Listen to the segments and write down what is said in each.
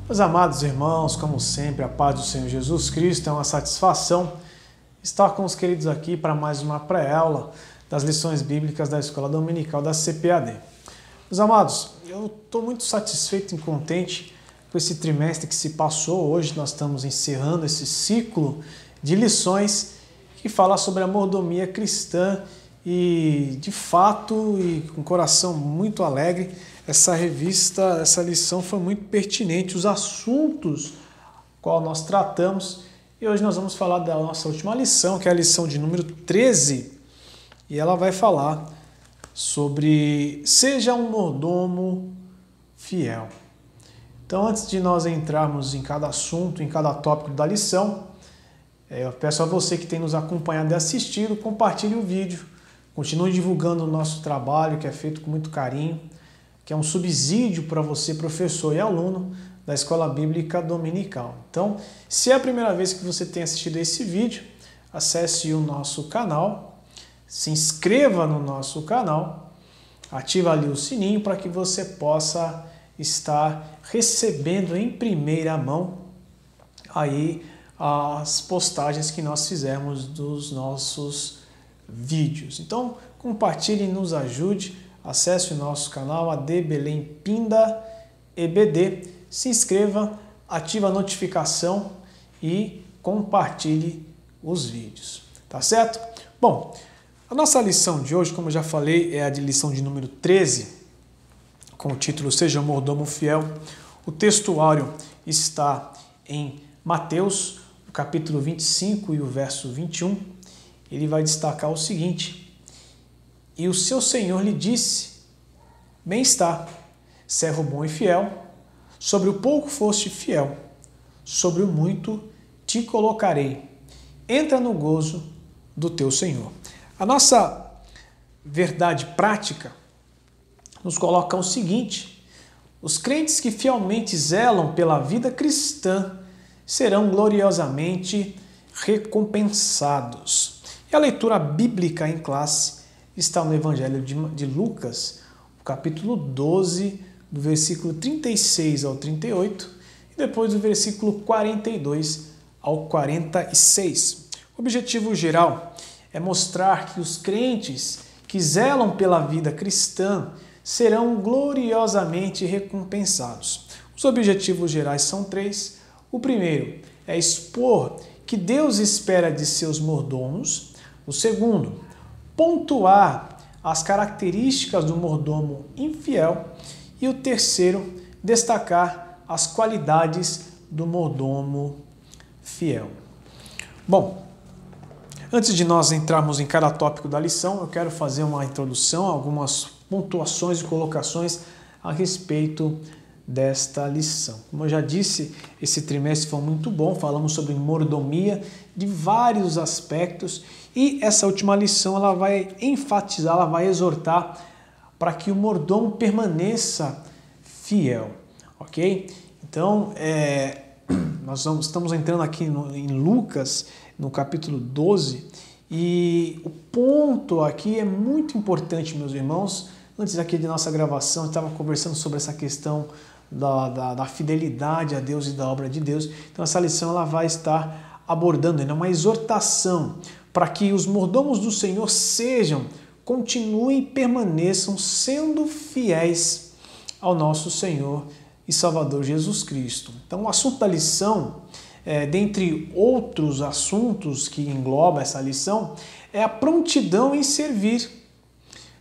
Meus amados irmãos, como sempre, a paz do Senhor Jesus Cristo, é uma satisfação estar com os queridos aqui para mais uma pré-aula das lições bíblicas da Escola Dominical da CPAD. Meus amados, eu estou muito satisfeito e contente com esse trimestre que se passou. Hoje nós estamos encerrando esse ciclo de lições que fala sobre a mordomia cristã e, de fato, e com o coração muito alegre, essa lição foi muito pertinente, os assuntos qual nós tratamos, e hoje nós vamos falar da nossa última lição, que é a lição de número 13, e ela vai falar sobre seja um mordomo fiel. Então, antes de nós entrarmos em cada assunto, em cada tópico da lição, eu peço a você que tem nos acompanhado e assistido, compartilhe o vídeo, continue divulgando o nosso trabalho, que é feito com muito carinho, que é um subsídio para você, professor e aluno da Escola Bíblica Dominical. Então, se é a primeira vez que você tem assistido esse vídeo, acesse o nosso canal, se inscreva no nosso canal, ative ali o sininho para que você possa estar recebendo em primeira mão aí as postagens que nós fizermos dos nossos vídeos. Então, compartilhe e nos ajude. Acesse o nosso canal AD Belém Pinda EBD, se inscreva, ative a notificação e compartilhe os vídeos, tá certo? Bom, a nossa lição de hoje, como eu já falei, é a de lição de número 13, com o título Seja um Mordomo Fiel. O textuário está em Mateus, no capítulo 25 e o verso 21. Ele vai destacar o seguinte: e o seu senhor lhe disse, bem está, servo bom e fiel, sobre o pouco foste fiel, sobre o muito te colocarei. Entra no gozo do teu senhor. A nossa verdade prática nos coloca o seguinte: os crentes que fielmente zelam pela vida cristã serão gloriosamente recompensados. E a leitura bíblica em classe está no Evangelho de Lucas, no capítulo 12, do versículo 36 ao 38, e depois do versículo 42 ao 46. O objetivo geral é mostrar que os crentes que zelam pela vida cristã serão gloriosamente recompensados. Os objetivos gerais são três. O primeiro é expor que Deus espera de seus mordomos. O segundo, pontuar as características do mordomo infiel. E o terceiro, destacar as qualidades do mordomo fiel. Bom, antes de nós entrarmos em cada tópico da lição, eu quero fazer uma introdução, algumas pontuações e colocações a respeito desta lição. Como eu já disse, esse trimestre foi muito bom, falamos sobre mordomia de vários aspectos, e essa última lição ela vai enfatizar, ela vai exortar para que o mordomo permaneça fiel, ok? Então, estamos entrando aqui em Lucas, no capítulo 12, e o ponto aqui é muito importante, meus irmãos. Antes aqui de nossa gravação, eu estava conversando sobre essa questão da fidelidade a Deus e da obra de Deus. Então, essa lição ela vai estar abordando ainda uma exortação para que os mordomos do Senhor continuem e permaneçam sendo fiéis ao nosso Senhor e Salvador Jesus Cristo. Então, o assunto da lição, dentre outros assuntos que engloba essa lição, é a prontidão em servir,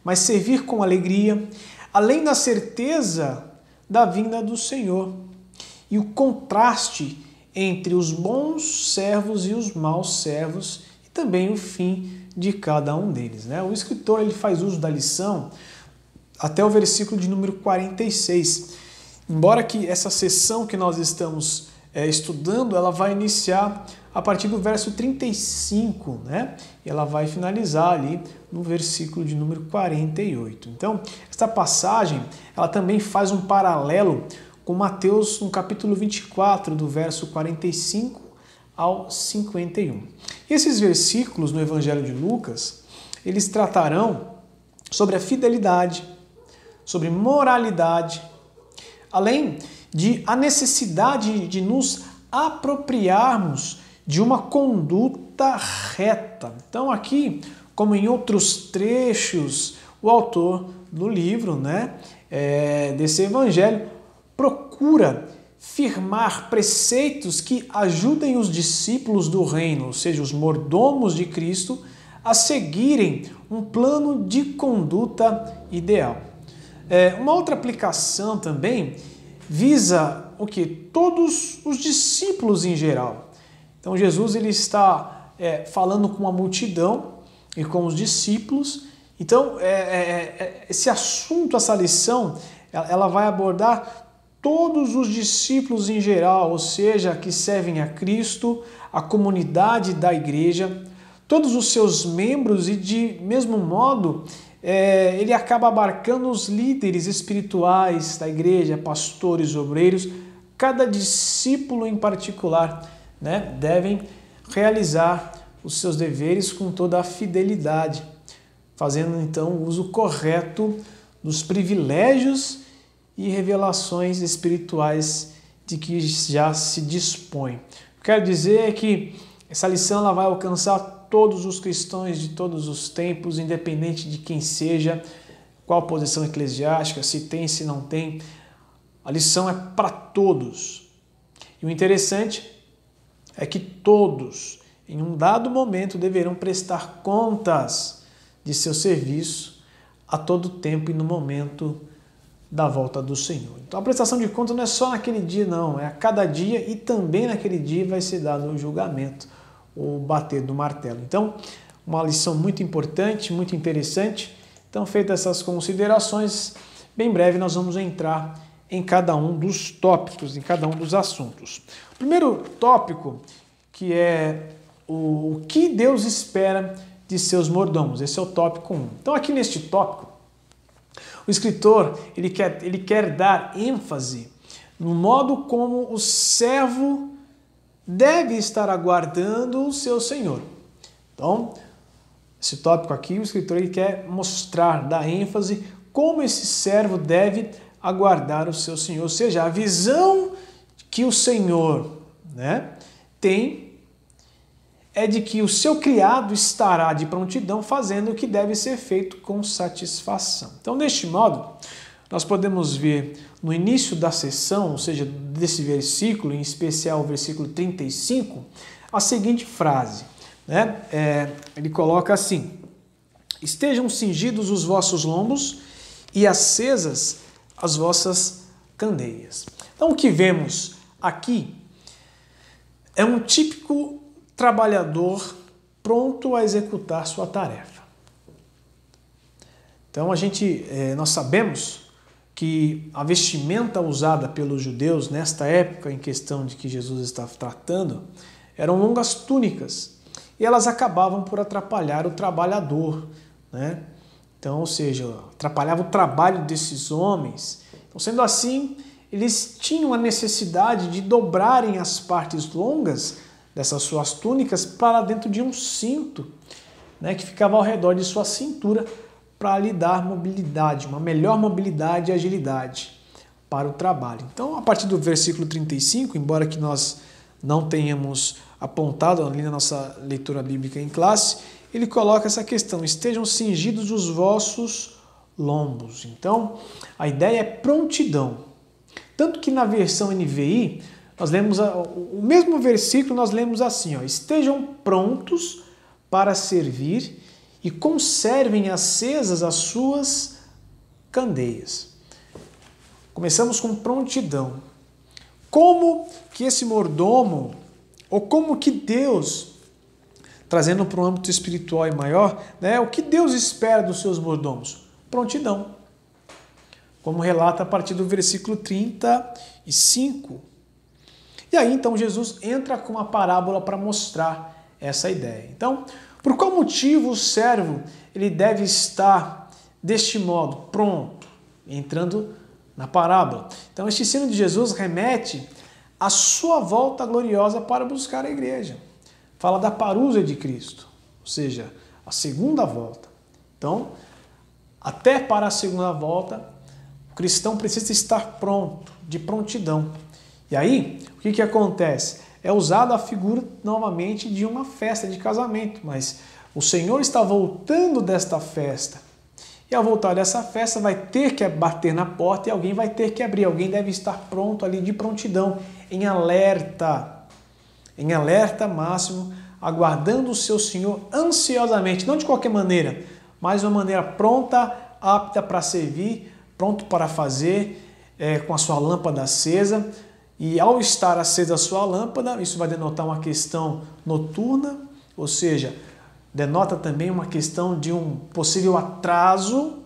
mas servir com alegria, além da certeza da vinda do Senhor, e o contraste entre os bons servos e os maus servos, e também o fim de cada um deles, né? O escritor ele faz uso da lição até o versículo de número 46. Embora que essa sessão que nós estamos estudando, ela vai iniciar a partir do verso 35, né? E ela vai finalizar ali no versículo de número 48. Então, esta passagem, ela também faz um paralelo com Mateus no capítulo 24, do verso 45 ao 51. E esses versículos no Evangelho de Lucas, eles tratarão sobre a fidelidade, sobre moralidade, além a necessidade de nos apropriarmos de uma conduta reta. Então aqui, como em outros trechos, o autor do livro, desse evangelho, procura firmar preceitos que ajudem os discípulos do reino, ou seja, os mordomos de Cristo, a seguirem um plano de conduta ideal. Uma outra aplicação também visa o que? Todos os discípulos em geral. Então Jesus ele está falando com a multidão e com os discípulos. Então esse assunto, essa lição, ela vai abordar todos os discípulos em geral, ou seja, que servem a Cristo, a comunidade da igreja, todos os seus membros e de mesmo modo ele acaba abarcando os líderes espirituais da igreja, pastores, obreiros. Cada discípulo em particular devem realizar os seus deveres com toda a fidelidade, fazendo então o uso correto dos privilégios e revelações espirituais de que já se dispõe. Quero dizer que essa lição ela vai alcançar todos os cristãos de todos os tempos, independente de quem seja, qual posição eclesiástica, se tem, se não tem. A lição é para todos. E o interessante é que todos, em um dado momento, deverão prestar contas de seu serviço a todo tempo e no momento da volta do Senhor. Então a prestação de contas não é só naquele dia, não. É a cada dia e também naquele dia vai ser dado o julgamento, o bater do martelo. Então, uma lição muito importante, muito interessante. Então, feitas essas considerações, bem breve nós vamos entrar em cada um dos tópicos, em cada um dos assuntos. O primeiro tópico, que é o que Deus espera de seus mordomos. Esse é o tópico 1. Então, aqui neste tópico, o escritor ele quer dar ênfase no modo como o servo deve estar aguardando o seu Senhor. Então, esse tópico aqui, o escritor ele quer mostrar, dar ênfase como esse servo deve aguardar o seu Senhor, ou seja, a visão que o Senhor tem é de que o seu criado estará de prontidão fazendo o que deve ser feito com satisfação. Então, deste modo, nós podemos ver no início da sessão, ou seja, desse versículo, em especial o versículo 35, a seguinte frase. Ele coloca assim: estejam cingidos os vossos lombos e acesas as vossas candeias. Então, o que vemos aqui é um típico trabalhador pronto a executar sua tarefa. Então nós sabemos que a vestimenta usada pelos judeus nesta época em questão de que Jesus estava tratando eram longas túnicas e elas acabavam por atrapalhar o trabalhador, Então, ou seja, atrapalhava o trabalho desses homens. Então, sendo assim, eles tinham a necessidade de dobrarem as partes longas dessas suas túnicas para dentro de um cinto, que ficava ao redor de sua cintura para lhe dar mobilidade, uma melhor mobilidade e agilidade para o trabalho. Então, a partir do versículo 35, embora que nós não tenhamos apontado ali na nossa leitura bíblica em classe, ele coloca essa questão: estejam cingidos os vossos lombos. Então, a ideia é prontidão. Tanto que na versão NVI, nós lemos o mesmo versículo, nós lemos assim: estejam prontos para servir e conservem acesas as suas candeias. Começamos com prontidão. Como que esse mordomo, ou como que Deus, trazendo para um âmbito espiritual e maior, o que Deus espera dos seus mordomos? Prontidão. Como relata a partir do versículo 35. E aí, então, Jesus entra com uma parábola para mostrar essa ideia. Então, por qual motivo o servo ele deve estar deste modo, pronto, entrando na parábola? Então, este ensino de Jesus remete à sua volta gloriosa para buscar a igreja. Fala da parúzia de Cristo, ou seja, a segunda volta. Então, até para a segunda volta, O cristão precisa estar pronto, de prontidão. E aí, o que acontece? É usada a figura novamente de uma festa de casamento, mas o Senhor está voltando desta festa. E ao voltar dessa festa, vai ter que bater na porta e alguém vai ter que abrir. Alguém deve estar pronto ali de prontidão, em alerta máximo, aguardando o seu Senhor ansiosamente, não de qualquer maneira, mas de uma maneira pronta, apta para servir, pronto para fazer, com a sua lâmpada acesa. E ao estar acesa a sua lâmpada, isso vai denotar uma questão noturna, ou seja, denota também uma questão de um possível atraso,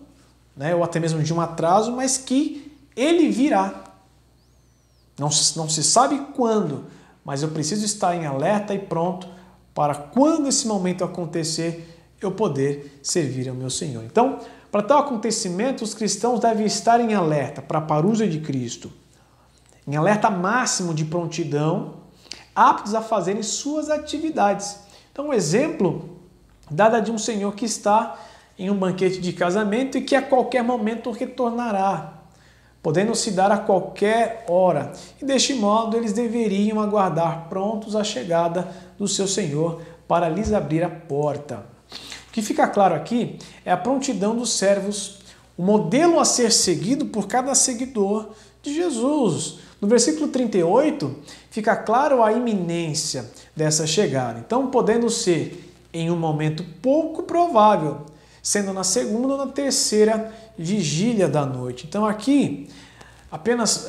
né, ou até mesmo de um atraso, mas que ele virá. Não se sabe quando, mas eu preciso estar em alerta e pronto para quando esse momento acontecer, eu poder servir ao meu Senhor. Então, para tal acontecimento, os cristãos devem estar em alerta para a parousia de Cristo, em alerta máximo de prontidão, aptos a fazerem suas atividades. Então, um exemplo dado de um senhor que está em um banquete de casamento e que a qualquer momento retornará, podendo se dar a qualquer hora. E deste modo, eles deveriam aguardar prontos a chegada do seu Senhor para lhes abrir a porta. O que fica claro aqui é a prontidão dos servos, o modelo a ser seguido por cada seguidor de Jesus. No versículo 38, fica claro a iminência dessa chegada. Então, podendo ser em um momento pouco provável, sendo na segunda ou na terceira vigília da noite. Então, aqui, apenas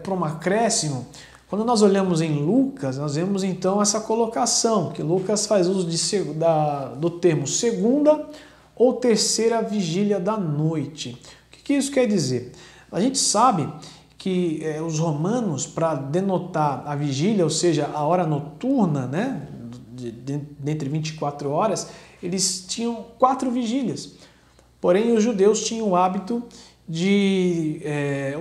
para um acréscimo, quando nós olhamos em Lucas, nós vemos então essa colocação, que Lucas faz uso do termo segunda ou terceira vigília da noite. O que isso quer dizer? A gente sabe que os romanos, para denotar a vigília, ou seja, a hora noturna, né, dentre 24 horas, eles tinham 4 vigílias. Porém, os judeus tinham o hábito de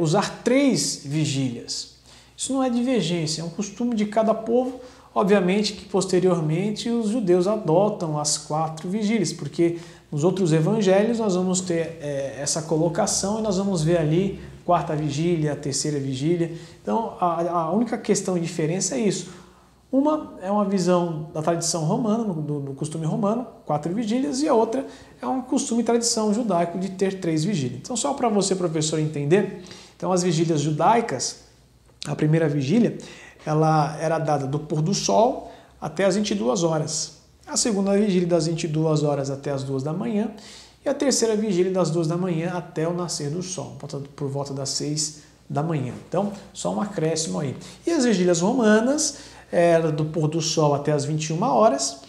usar 3 vigílias. Isso não é divergência, é um costume de cada povo. Obviamente que posteriormente os judeus adotam as 4 vigílias, porque nos outros evangelhos nós vamos ter essa colocação e nós vamos ver ali 4ª vigília, 3ª vigília. Então a única questão de diferença é isso. Uma é uma visão da tradição romana, do costume romano, 4 vigílias, e a outra é um costume e tradição judaico de ter 3 vigílias. Então só para você, professor, entender, então as vigílias judaicas, a primeira vigília, ela era dada do pôr do sol até as 22 horas. A segunda vigília das 22 horas até as 2 da manhã. E a terceira vigília das 2 da manhã até o nascer do sol, por volta das 6 da manhã. Então, só um acréscimo aí. E as vigílias romanas era do pôr do sol até as 21 horas,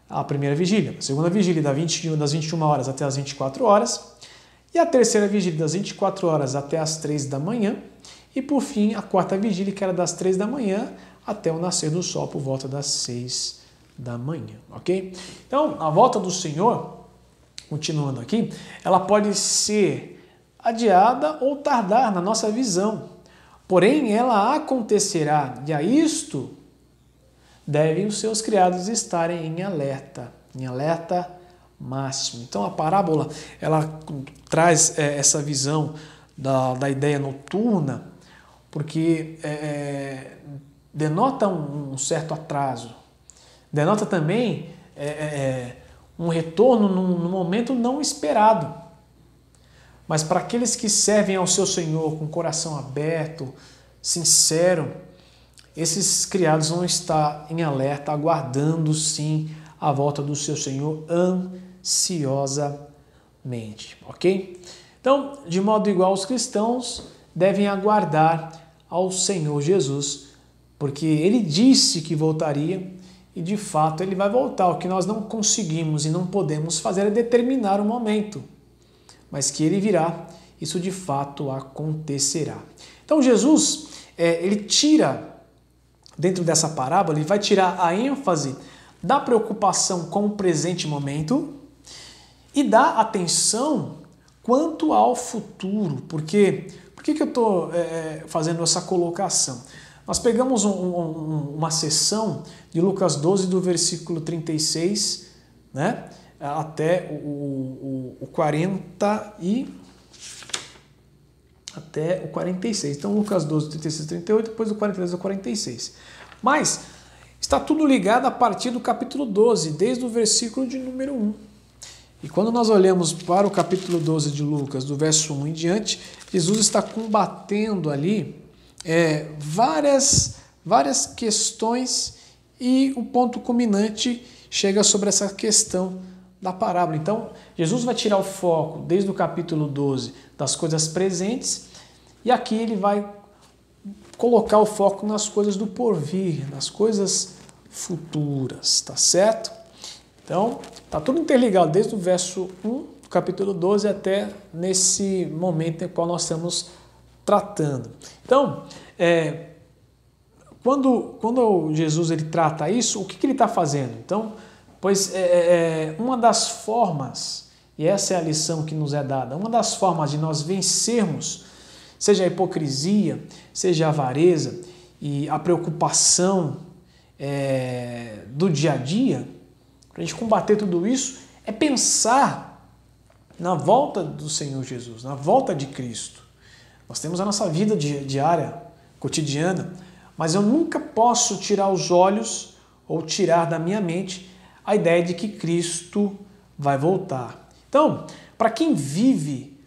a primeira vigília. A segunda vigília das 21 horas até as 24 horas. E a terceira vigília das 24 horas até as 3 da manhã. E, por fim, a 4ª vigília, que era das 3 da manhã até o nascer do sol, por volta das 6 da manhã, ok? Então, a volta do Senhor, continuando aqui, ela pode ser adiada ou tardar na nossa visão. Porém, ela acontecerá, e a isto devem os seus criados estarem em alerta máximo. Então, a parábola, ela traz essa visão da ideia noturna, porque denota um certo atraso, denota também um retorno num momento não esperado. Mas para aqueles que servem ao seu Senhor com o coração aberto, sincero, esses criados vão estar em alerta, aguardando sim a volta do seu Senhor ansiosamente, ok? Então, de modo igual, os cristãos devem aguardar ao Senhor Jesus, porque Ele disse que voltaria e de fato Ele vai voltar. O que nós não conseguimos e não podemos fazer é determinar o momento, mas que Ele virá, isso de fato acontecerá. Então Jesus, Ele tira, dentro dessa parábola, Ele vai tirar a ênfase da preocupação com o presente momento e da atenção quanto ao futuro. Por que eu estou fazendo essa colocação? Nós pegamos uma seção de Lucas 12, do versículo 36, né, até o 40 e... até o 46. Então, Lucas 12, 36 e 38, depois do 43 ao 46. Mas está tudo ligado a partir do capítulo 12, desde o versículo de número 1. E quando nós olhamos para o capítulo 12 de Lucas, do verso 1 em diante, Jesus está combatendo ali várias questões e o ponto culminante chega sobre essa questão da parábola. Então, Jesus vai tirar o foco, desde o capítulo 12, das coisas presentes, e aqui ele vai colocar o foco nas coisas do porvir, nas coisas futuras, tá certo? Então, tá tudo interligado, desde o verso 1 do capítulo 12 até nesse momento em qual nós estamos tratando. Então, quando Jesus ele trata isso, o que ele está fazendo? Então, pois uma das formas, e essa é a lição que nos é dada, uma das formas de nós vencermos, seja a hipocrisia, seja a avareza e a preocupação do dia a dia, para a gente combater tudo isso, é pensar na volta do Senhor Jesus, na volta de Cristo. Nós temos a nossa vida diária, cotidiana, mas eu nunca posso tirar os olhos ou tirar da minha mente a ideia de que Cristo vai voltar. Então, para quem vive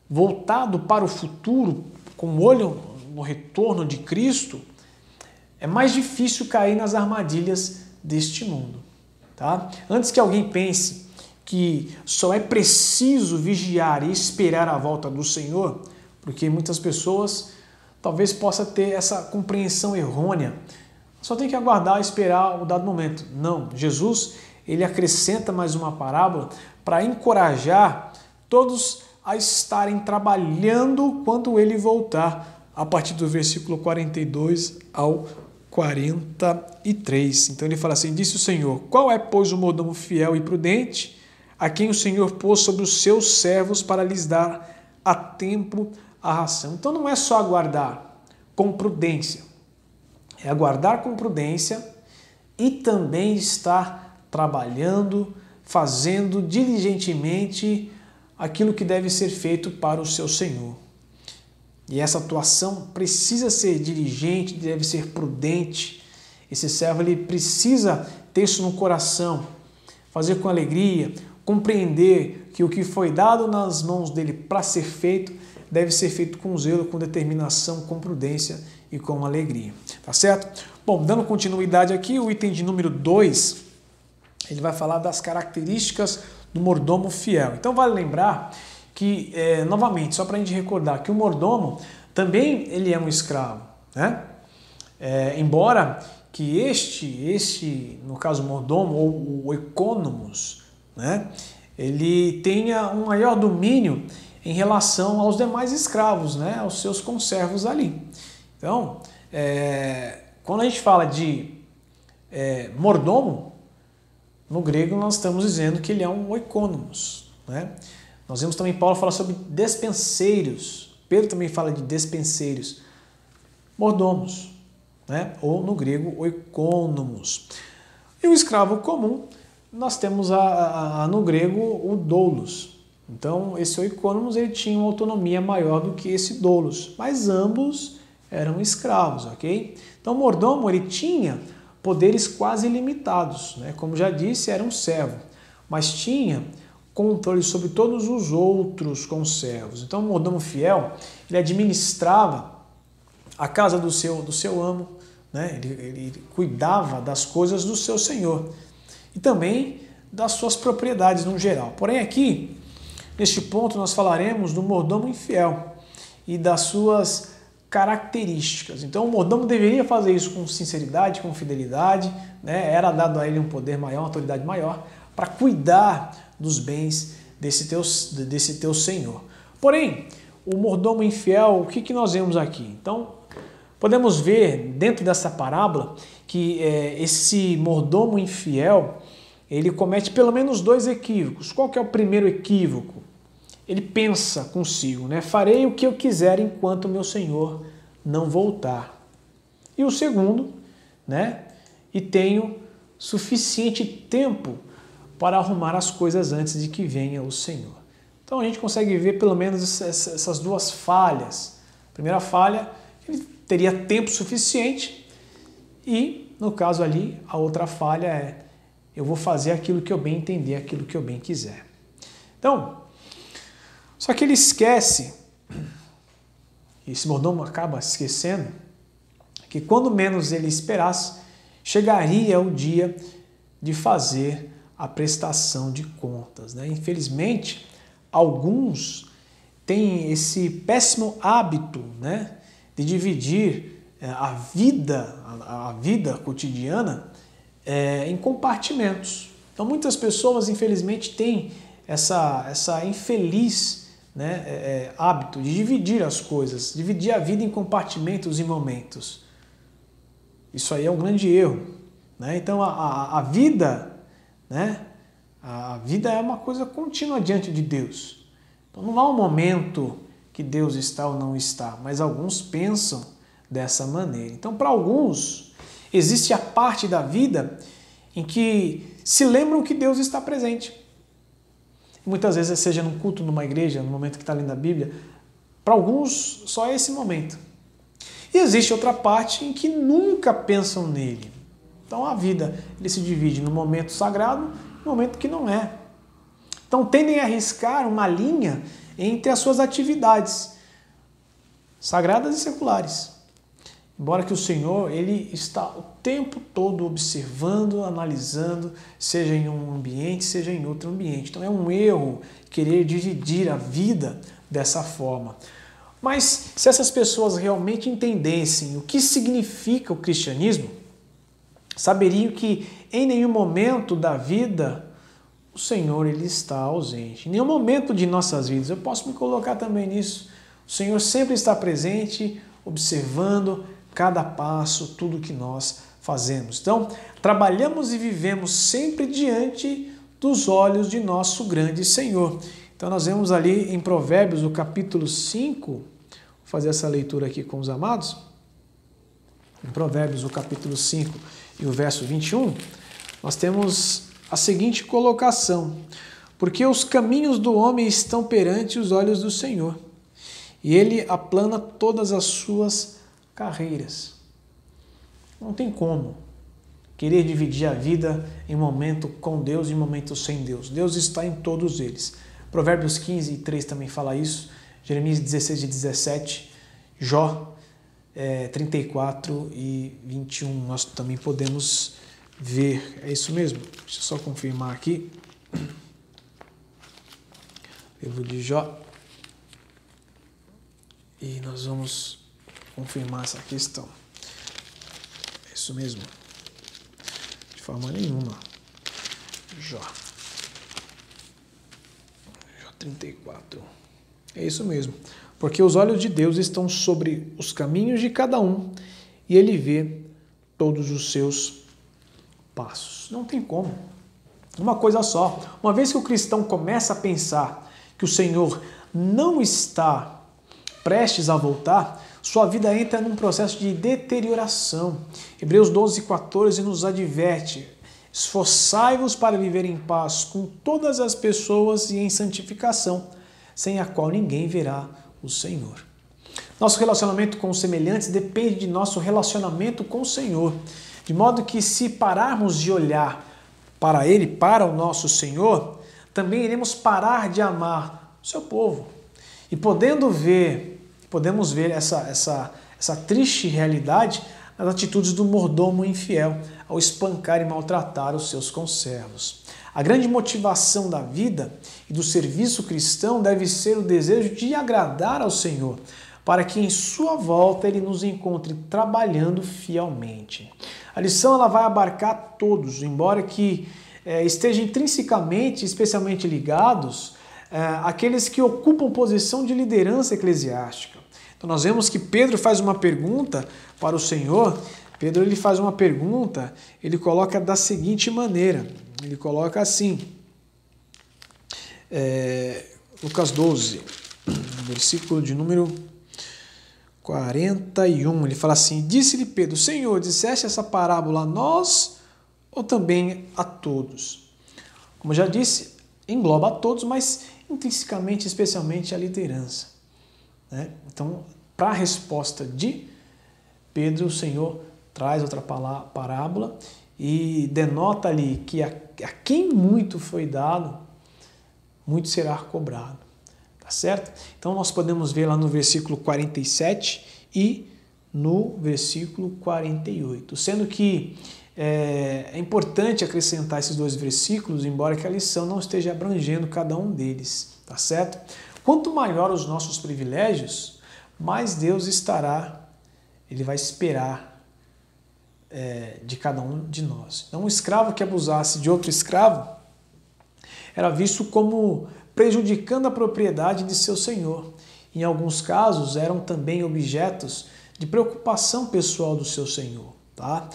voltado para o futuro, com o olho no retorno de Cristo, é mais difícil cair nas armadilhas deste mundo. Tá? Antes que alguém pense que só é preciso vigiar e esperar a volta do Senhor, porque muitas pessoas talvez possa ter essa compreensão errônea, só tem que aguardar e esperar o dado momento. Não, Jesus ele acrescenta mais uma parábola para encorajar todos a estarem trabalhando quando ele voltar, a partir do versículo 42 ao 43. Então ele fala assim: disse o Senhor, qual é, pois, o mordomo fiel e prudente, a quem o Senhor pôs sobre os seus servos para lhes dar a tempo a ração. Então não é só aguardar com prudência, é aguardar com prudência e também estar trabalhando, fazendo diligentemente aquilo que deve ser feito para o seu Senhor. E essa atuação precisa ser diligente, deve ser prudente. Esse servo ele precisa ter isso no coração, fazer com alegria, compreender que o que foi dado nas mãos dele para ser feito, deve ser feito com zelo, com determinação, com prudência e com alegria. Tá certo? Bom, dando continuidade aqui, o item de número 2, ele vai falar das características do mordomo fiel. Então vale lembrar que, novamente, só para a gente recordar que o mordomo também ele é um escravo, né? Embora que este, no caso o mordomo ou o economos, né? Ele tenha um maior domínio em relação aos demais escravos, né? Aos seus conservos ali. Então, quando a gente fala de mordomo, no grego nós estamos dizendo que ele é um oikonomos, né? Nós vemos também Paulo falar sobre despenseiros, Pedro também fala de despenseiros, mordomos, né? Ou no grego oikonomos. E o escravo comum, nós temos no grego o doulos. Então esse oikonomos ele tinha uma autonomia maior do que esse doulos, mas ambos eram escravos, ok? Então o mordomo ele tinha poderes quase ilimitados, né? Como já disse, era um servo, mas tinha controle sobre todos os outros conservos. Então o mordomo fiel, ele administrava a casa do seu amo, né? Ele cuidava das coisas do seu senhor e também das suas propriedades no geral. Porém aqui, neste ponto, nós falaremos do mordomo infiel e das suas características. Então o mordomo deveria fazer isso com sinceridade, com fidelidade, né? Era dado a ele um poder maior, uma autoridade maior, para cuidar dos bens desse teu senhor. Porém, o mordomo infiel, o que nós vemos aqui? Então, podemos ver dentro dessa parábola que esse mordomo infiel, ele comete pelo menos 2 equívocos. Qual que é o primeiro equívoco? Ele pensa consigo, né? Farei o que eu quiser enquanto meu senhor não voltar. E o segundo, né? E tenho suficiente tempo para arrumar as coisas antes de que venha o Senhor. Então a gente consegue ver pelo menos essas 2 falhas Primeira falha, ele teria tempo suficiente e, no caso ali, a outra falha é eu vou fazer aquilo que eu bem entender, aquilo que eu bem quiser. Então, só que ele esquece, e esse mordomo acaba esquecendo, que quando menos ele esperasse, chegaria o dia de fazer a prestação de contas, né? Infelizmente, alguns têm esse péssimo hábito, né, de dividir a vida cotidiana em compartimentos. Então, muitas pessoas, infelizmente, têm essa infeliz, né, hábito de dividir as coisas, dividir a vida em compartimentos e momentos. Isso aí é um grande erro, né? Então, a vida, né, a vida é uma coisa contínua diante de Deus. Então, não há um momento que Deus está ou não está, mas alguns pensam dessa maneira. Então, para alguns, existe a parte da vida em que se lembram que Deus está presente. Muitas vezes, seja num culto, numa igreja, no momento que está lendo a Bíblia, para alguns só é esse momento. E existe outra parte em que nunca pensam nele. Então a vida ele se divide no momento sagrado e no momento que não é. Então tendem a arriscar uma linha entre as suas atividades sagradas e seculares. Embora que o Senhor ele está o tempo todo observando, analisando, seja em um ambiente, seja em outro ambiente. Então é um erro querer dividir a vida dessa forma. Mas se essas pessoas realmente entendessem o que significa o cristianismo, saberiam que em nenhum momento da vida o Senhor ele está ausente. Em nenhum momento de nossas vidas, eu posso me colocar também nisso. O Senhor sempre está presente, observando cada passo, tudo que nós fazemos. Então, trabalhamos e vivemos sempre diante dos olhos de nosso grande Senhor. Então nós vemos ali em Provérbios, o capítulo 5, vou fazer essa leitura aqui com os amados. Em Provérbios, o capítulo 5 e o verso 21, nós temos a seguinte colocação: porque os caminhos do homem estão perante os olhos do Senhor, e ele aplana todas as suas carreiras. Não tem como querer dividir a vida em momento com Deus e em momento sem Deus. Deus está em todos eles. Provérbios 15 e 3 também fala isso, Jeremias 16 e 17, Jó 34 e 21, nós também podemos ver. É isso mesmo? Deixa eu só confirmar aqui. Livro de Jó. E nós vamos confirmar essa questão. É isso mesmo? De forma nenhuma. Jó 34. É isso mesmo. Porque os olhos de Deus estão sobre os caminhos de cada um e ele vê todos os seus passos. Não tem como. Uma coisa só. Uma vez que o cristão começa a pensar que o Senhor não está prestes a voltar, sua vida entra num processo de deterioração. Hebreus 12:14 nos adverte: esforçai-vos para viver em paz com todas as pessoas e em santificação, sem a qual ninguém verá o Senhor. Nosso relacionamento com os semelhantes depende de nosso relacionamento com o Senhor, de modo que se pararmos de olhar para Ele, para o nosso Senhor, também iremos parar de amar o seu povo. E podemos ver essa triste realidade nas atitudes do mordomo infiel, ao espancar e maltratar os seus conservos. A grande motivação da vida e do serviço cristão deve ser o desejo de agradar ao Senhor, para que em sua volta Ele nos encontre trabalhando fielmente. A lição ela vai abarcar todos, embora que estejam intrinsecamente, especialmente ligados àqueles que ocupam posição de liderança eclesiástica. Então nós vemos que Pedro faz uma pergunta para o Senhor. Pedro ele faz uma pergunta, ele coloca da seguinte maneira, ele coloca assim, Lucas 12, versículo de número 41, ele fala assim: disse-lhe Pedro, Senhor, disseste essa parábola a nós ou também a todos? Como eu já disse, engloba a todos, mas intrinsecamente, especialmente a liderança. Então, para a resposta de Pedro, o Senhor traz outra parábola e denota ali que a quem muito foi dado, muito será cobrado. Tá certo? Então nós podemos ver lá no versículo 47 e no versículo 48. Sendo que é importante acrescentar esses dois versículos, embora que a lição não esteja abrangendo cada um deles. Tá certo? Quanto maior os nossos privilégios, mais Deus Ele vai esperar de cada um de nós. Então, um escravo que abusasse de outro escravo era visto como prejudicando a propriedade de seu senhor. Em alguns casos, eram também objetos de preocupação pessoal do seu senhor. Tá?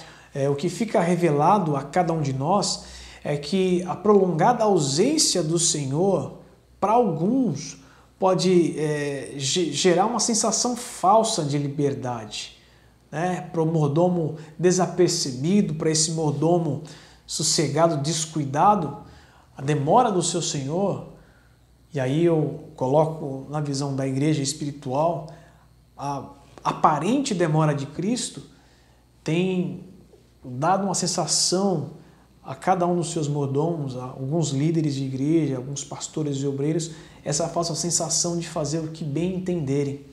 O que fica revelado a cada um de nós é que a prolongada ausência do Senhor, para alguns, pode gerar uma sensação falsa de liberdade. Para o mordomo desapercebido, para esse mordomo sossegado, descuidado, a demora do seu Senhor, e aí eu coloco na visão da igreja espiritual, a aparente demora de Cristo tem dado uma sensação a cada um dos seus mordomos, a alguns líderes de igreja, alguns pastores e obreiros, essa falsa sensação de fazer o que bem entenderem,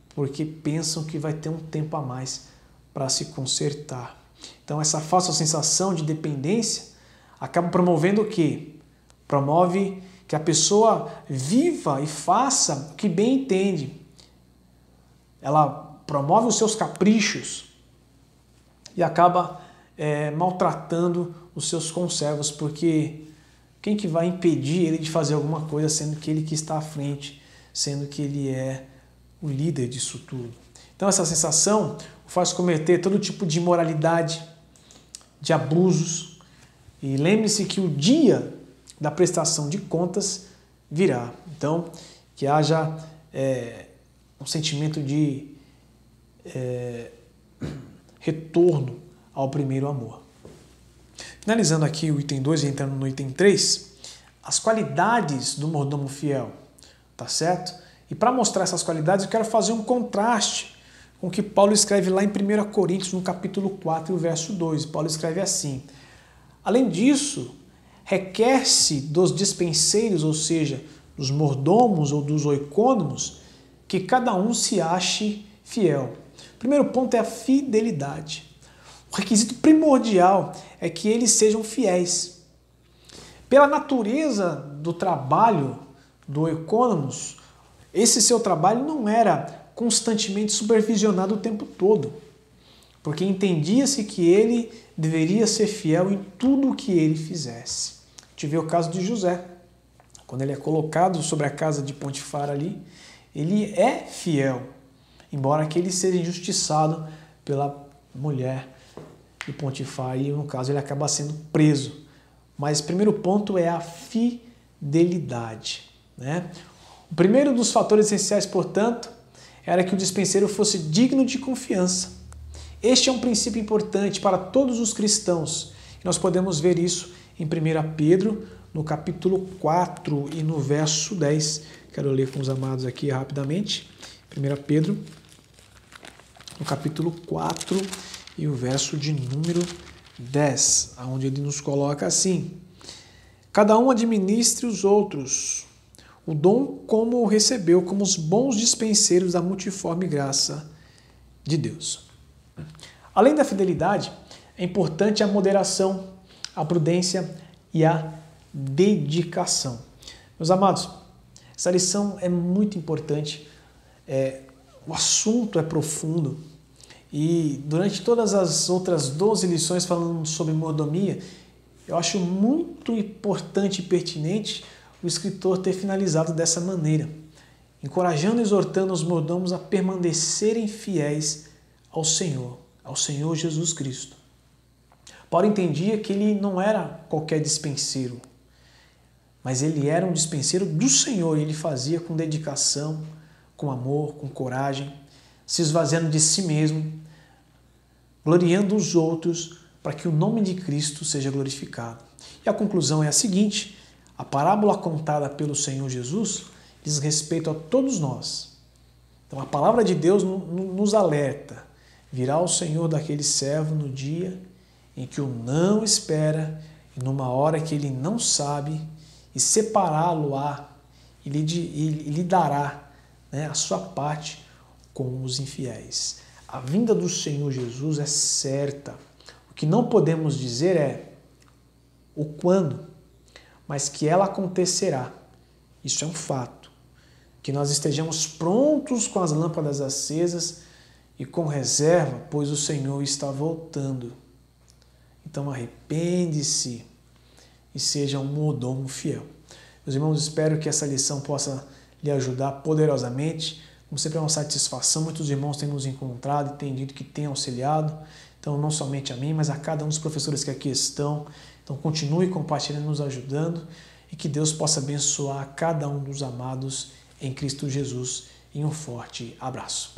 porque pensam que vai ter um tempo a mais para se consertar. Então essa falsa sensação de dependência acaba promovendo o quê? Promove que a pessoa viva e faça o que bem entende. Ela promove os seus caprichos e acaba maltratando os seus conservos, porque quem que vai impedir ele de fazer alguma coisa, sendo que ele que está à frente, sendo que ele é o líder disso tudo. Então essa sensação o faz cometer todo tipo de imoralidade, de abusos, e lembre-se que o dia da prestação de contas virá. Então, que haja um sentimento de retorno ao primeiro amor. Finalizando aqui o item 2 e entrando no item 3, as qualidades do mordomo fiel, tá certo? E para mostrar essas qualidades eu quero fazer um contraste com o que Paulo escreve lá em 1 Coríntios, no capítulo 4, e o verso 2. Paulo escreve assim: além disso, requer-se dos dispenseiros, ou seja, dos mordomos ou dos oicônomos, que cada um se ache fiel. O primeiro ponto é a fidelidade. O requisito primordial é que eles sejam fiéis. Pela natureza do trabalho do oicônomos, esse seu trabalho não era constantemente supervisionado o tempo todo, porque entendia-se que ele deveria ser fiel em tudo o que ele fizesse. A gente vê o caso de José. Quando ele é colocado sobre a casa de Potifar ali, ele é fiel, embora que ele seja injustiçado pela mulher de Potifar, e no caso ele acaba sendo preso. Mas o primeiro ponto é a fidelidade, né? O primeiro dos fatores essenciais, portanto, era que o dispenseiro fosse digno de confiança. Este é um princípio importante para todos os cristãos. Nós podemos ver isso em 1 Pedro, no capítulo 4 e no verso 10. Quero ler com os amados aqui rapidamente. 1 Pedro, no capítulo 4 e o verso de número 10, onde ele nos coloca assim: cada um administre os outros o dom como o recebeu, como os bons dispenseiros da multiforme graça de Deus. Além da fidelidade, é importante a moderação, a prudência e a dedicação. Meus amados, essa lição é muito importante, o assunto é profundo, e durante todas as outras 12 lições falando sobre mordomia, eu acho muito importante e pertinente o escritor ter finalizado dessa maneira, encorajando e exortando os mordomos a permanecerem fiéis ao Senhor Jesus Cristo. Paulo entendia que ele não era qualquer dispenseiro, mas ele era um dispenseiro do Senhor, e ele fazia com dedicação, com amor, com coragem, se esvaziando de si mesmo, gloriando os outros para que o nome de Cristo seja glorificado. E a conclusão é a seguinte: a parábola contada pelo Senhor Jesus diz respeito a todos nós, Então a palavra de Deus nos alerta. Virá o Senhor daquele servo no dia em que o não espera e numa hora que ele não sabe, e separá-lo-á e lhe dará, né, a sua parte com os infiéis. A vinda do Senhor Jesus é certa. O que não podemos dizer é o quando, mas que ela acontecerá. Isso é um fato. Que nós estejamos prontos com as lâmpadas acesas e com reserva, pois o Senhor está voltando. Então arrepende-se e seja um mordomo fiel. Meus irmãos, espero que essa lição possa lhe ajudar poderosamente. Como sempre é uma satisfação, muitos irmãos têm nos encontrado e têm dito que têm auxiliado. Então não somente a mim, mas a cada um dos professores que aqui estão. Então continue compartilhando, nos ajudando e que Deus possa abençoar cada um dos amados em Cristo Jesus. E um forte abraço.